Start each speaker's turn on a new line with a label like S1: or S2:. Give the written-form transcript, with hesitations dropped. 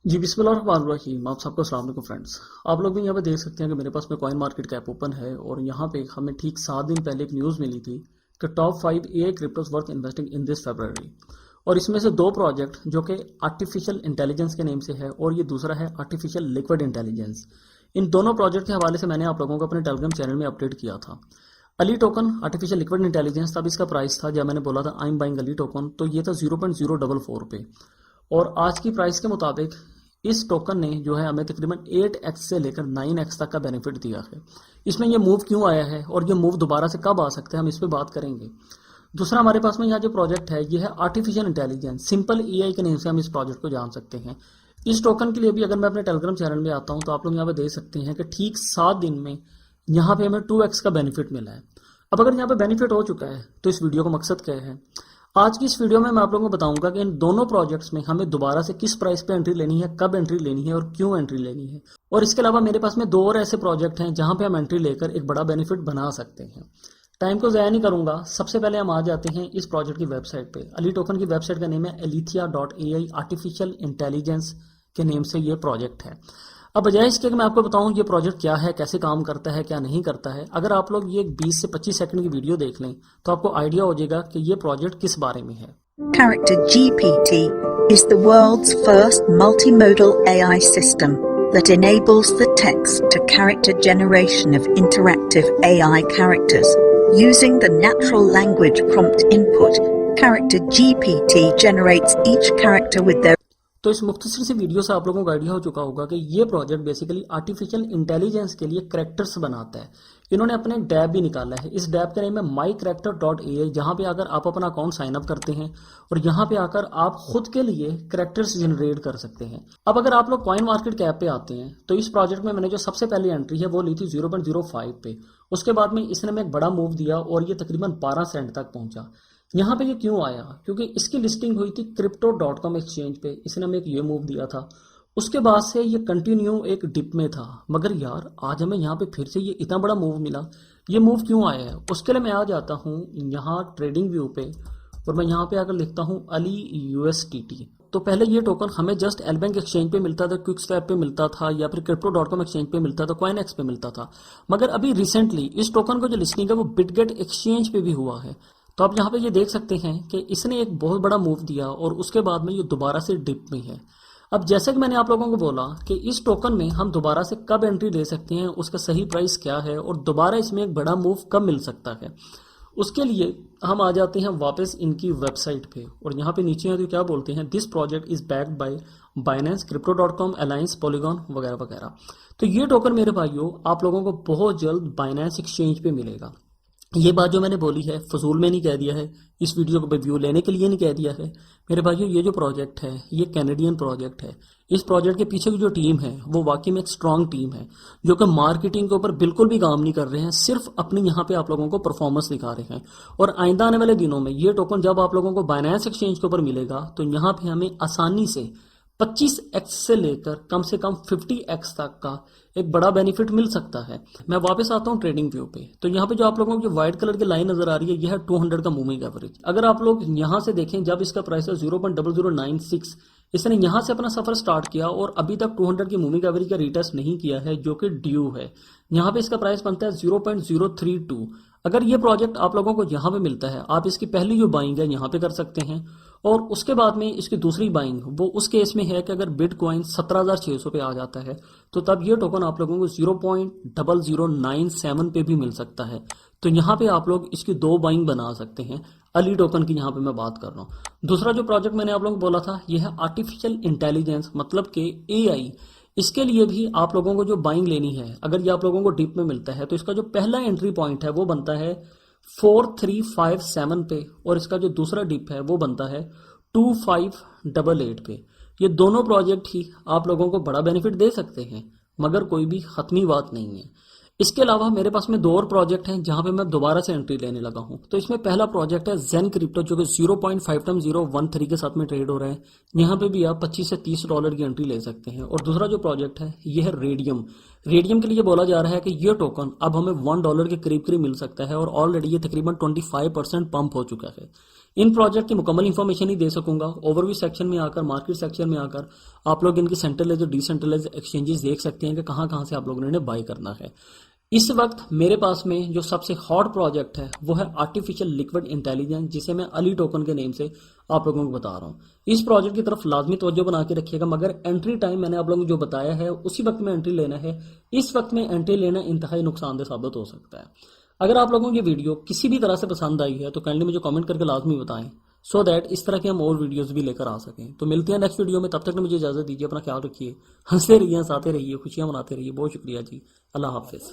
S1: जी बिस्मिल्लाहिर्रहमानिर्रहीम। आप सबको अस्सलाम वालेकुम फ्रेंड्स। आप लोग भी यहाँ पे देख सकते हैं कि मेरे पास में कॉइन मार्केट कैप ओपन है और यहाँ पे हमें ठीक 7 दिन पहले एक न्यूज़ मिली थी कि top 5 AI cryptos worth investing in this February. और इसमें से दो प्रोजेक्ट जो कि आर्टिफिशियल इंटेलिजेंस के नेम से है और ये दूसरा है आर्टिफिशियल लिक्विड इंटेलिजेंस। इन दोनों प्रोजेक्ट के हवाले से मैंने आप लोगों को अपने टेलीग्राम चैनल में अपडेट किया था। Ali token artificial liquid intelligence, तब इसका प्राइस था जब मैंने बोला था I am buying Ali token, तो ये था 0.044 पे। और आज की प्राइस के मुताबिक इस टोकन ने जो है हमें तकरीबन 8x से लेकर 9x तक का बेनिफिट दिया है। इसमें ये मूव क्यों आया है और ये मूव दोबारा से कब आ सकते हैं, हम इस पे बात करेंगे। दूसरा, हमारे पास में यहाँ जो प्रोजेक्ट है ये है आर्टिफिशियल इंटेलिजेंस, सिंपल एआई के नेम से हम इस प्रोजेक्ट को जान सकते हैं। इस टोकन के लिए भी अगर मैं अपने टेलीग्राम चैनल में आता हूँ तो आप लोग यहाँ पे देख सकते हैं कि ठीक 7 दिन में यहाँ पे हमें 2x का बेनिफिट मिला है। अब अगर यहाँ पे बेनिफिट हो चुका है तो इस वीडियो का मकसद क्या है? आज की इस वीडियो में मैं आप लोगों को बताऊंगा कि इन दोनों प्रोजेक्ट्स में हमें दोबारा से किस प्राइस पे एंट्री लेनी है, कब एंट्री लेनी है और क्यों एंट्री लेनी है। और इसके अलावा मेरे पास में दो और ऐसे प्रोजेक्ट हैं जहां पे हम एंट्री लेकर एक बड़ा बेनिफिट बना सकते हैं। टाइम को ज़ाया नहीं करूंगा, सबसे पहले हम आ जाते हैं इस प्रोजेक्ट की वेबसाइट पे। अली टोकन की वेबसाइट का नेम है alethea.ai, आर्टिफिशियल इंटेलिजेंस के नेम से ये प्रोजेक्ट है। अब बजाय इसके कि मैं आपको बताऊं ये प्रोजेक्ट क्या है, कैसे काम करता है, क्या नहीं करता है, अगर आप लोग ये 20 से 25 सेकंड की वीडियो देख लें तो आपको आइडिया हो जाएगा कि ये प्रोजेक्ट किस बारे में है।
S2: Character GPT is the world's first multimodal AI system that enables the text-to-character generation of interactive AI characters. Using the natural language prompt input, Character GPT generates each character with their
S1: तो इस मुख्तसर सी video से आप लोगों को idea हो चुका होगा कि ये प्रोजेक्ट बेसिकली आर्टिफिशियल इंटेलिजेंस के लिए कैरेक्टर्स बनाता है। इन्होंने अपने एक डैब भी निकाला है। इस डैब का नेम है mycharacter.ai, जहां पे आकर आप अपना अकाउंट साइन अप करते हैं और यहां पे आकर आप खुद के लिए कैरेक्टर्स जनरेट कर सकते हैं। अब अगर आप लोग कॉइन मार्केट कैप पे आते हैं तो इस प्रोजेक्ट में मैंने जो सबसे पहली एंट्री है वो ली थी 0.05 पे। उसके बाद में इसने में एक बड़ा मूव दिया और ये तकरीबन 12 सेंट तक पहुंचा। यहाँ पे ये क्यों आया? क्योंकि इसकी लिस्टिंग हुई थी crypto.com एक्सचेंज पे, इसने हमें एक ये मूव दिया था। उसके बाद से ये कंटिन्यू एक डिप में था, मगर यार आज हमें यहाँ पे फिर से ये इतना बड़ा मूव मिला। ये मूव क्यों आया है उसके लिए मैं आ जाता हूँ यहाँ ट्रेडिंग व्यू पे और मैं यहाँ पे आकर लिखता हूँ अली USDT। तो पहले ये टोकन हमें जस्ट एलबैंक एक्सचेंज पे मिलता था, क्विक स्वैप पे मिलता था या फिर crypto.com एक्सचेंज पे मिलता था, कॉइनएक्स पे मिलता था। मगर अभी रिसेंटली इस टोकन को जो लिस्टिंग है वो बिटगेट एक्सचेंज पे भी हुआ है। तो आप यहाँ पे ये देख सकते हैं कि इसने एक बहुत बड़ा मूव दिया और उसके बाद में ये दोबारा से डिप में है। अब जैसे कि मैंने आप लोगों को बोला कि इस टोकन में हम दोबारा से कब एंट्री ले सकते हैं, उसका सही प्राइस क्या है और दोबारा इसमें एक बड़ा मूव कब मिल सकता है, उसके लिए हम आ जाते हैं वापस इनकी वेबसाइट पे और यहाँ पे नीचे तो क्या बोलते हैं, this project is backed by Binance, crypto.com, alliance, polygon वगैरह वगैरह। तो ये टोकन मेरे भाइयों आप लोगों को बहुत जल्द बाइनेंस एक्सचेंज पे मिलेगा। ये बात जो मैंने बोली है फजूल में नहीं कह दिया है, इस वीडियो को व्यू लेने के लिए नहीं कह दिया है मेरे भाइयों। ये जो प्रोजेक्ट है ये कैनेडियन प्रोजेक्ट है। इस प्रोजेक्ट के पीछे की जो टीम है वो वाकई में एक स्ट्रांग टीम है जो कि मार्केटिंग के ऊपर बिल्कुल भी काम नहीं कर रहे हैं, सिर्फ अपनी यहाँ पे आप लोगों को परफॉर्मेंस दिखा रहे हैं। और आइंदा आने वाले दिनों में ये टोकन जब आप लोगों को बाइनेंस एक्सचेंज के ऊपर मिलेगा तो यहाँ पे हमें आसानी से 25x से लेकर कम से कम 50x तक का एक बड़ा बेनिफिट मिल सकता है। मैं वापस आता हूँ ट्रेडिंग व्यू पे, तो यहाँ पे जो आप लोगों को व्हाइट कलर की लाइन नजर आ रही है यह है 200 का मूविंग एवरेज। अगर आप लोग यहाँ से देखें जब इसका प्राइस है 0.0096, इसने यहाँ से अपना सफर स्टार्ट किया और अभी तक 200 की मूविंग एवरेज का रिटेस्ट नहीं किया है जो कि ड्यू है। यहाँ पे इसका प्राइस बनता है 0.032। अगर ये प्रोजेक्ट आप लोगों को यहाँ पे मिलता है, आप इसकी पहली जो बाइंग है यहाँ पे कर सकते हैं और उसके बाद में इसकी दूसरी बाइंग वो उस केस में है कि अगर बिटकॉइन 17,600 पे आ जाता है तो तब ये टोकन आप लोगों को 0.0097 पे भी मिल सकता है। तो यहाँ पे आप लोग इसकी दो बाइंग बना सकते हैं। अली टोकन की यहाँ पे मैं बात कर रहा हूँ। दूसरा जो प्रोजेक्ट मैंने आप लोगों को बोला था यह है आर्टिफिशियल इंटेलिजेंस, मतलब कि AI। इसके लिए भी आप लोगों को जो बाइंग लेनी है, अगर ये आप लोगों को डिप में मिलता है तो इसका जो पहला एंट्री पॉइंट है वो बनता है 4357 पे और इसका जो दूसरा डिप है वो बनता है 2588 पे। ये दोनों प्रोजेक्ट ही आप लोगों को बड़ा बेनिफिट दे सकते हैं मगर कोई भी हतमी बात नहीं है। इसके अलावा मेरे पास में दो और प्रोजेक्ट हैं जहां पे मैं दोबारा से एंट्री लेने लगा हूं। तो इसमें पहला प्रोजेक्ट है जेन क्रिप्टो जो कि 0.5 के साथ में ट्रेड हो रहा है। यहाँ पे भी आप 25 से 30 डॉलर की एंट्री ले सकते हैं। और दूसरा जो प्रोजेक्ट है यह है रेडियम। रेडियम के लिए बोला जा रहा है कि ये टोकन अब हमें $1 के करीब करीब मिल सकता है और ऑलरेडी ये तकरीबन 25% पंप हो चुका है। इन प्रोजेक्ट की मुकम्मल इन्फॉर्मेशन ही दे सकूंगा। ओवरव्यू सेक्शन में आकर, मार्केट सेक्शन में आकर आप लोग इनकी सेंट्रलाइज और डिसेंट्रलाइज एक्सचेंजेस देख सकते हैं कि कहाँ कहाँ से आप लोगों ने इन्हें बाय करना है। इस वक्त मेरे पास में जो सबसे हॉट प्रोजेक्ट है वो है आर्टिफिशियल लिक्विड इंटेलिजेंस, जिसे मैं अली टोकन के नेम से आप लोगों को बता रहा हूँ। इस प्रोजेक्ट की तरफ लाजमी तवज्जो बना के रखिएगा, मगर एंट्री टाइम मैंने आप लोगों को जो बताया है उसी वक्त में एंट्री लेना है। इस वक्त में एंट्री लेना इंतहाई नुकसानदेह साबित हो सकता है। अगर आप लोगों को ये वीडियो किसी भी तरह से पसंद आई है तो काइंडली मुझे कमेंट करके लाजमी बताएं, सो दैट इस तरह के हम और वीडियोस भी लेकर आ सकें। तो मिलते हैं नेक्स्ट वीडियो में, तब तक मुझे इजाजत दीजिए। अपना ख्याल रखिए, हंसते रहिए, हंसाते रहिए, खुशियां मनाते रहिए। बहुत शुक्रिया जी, अल्लाह हाफिज।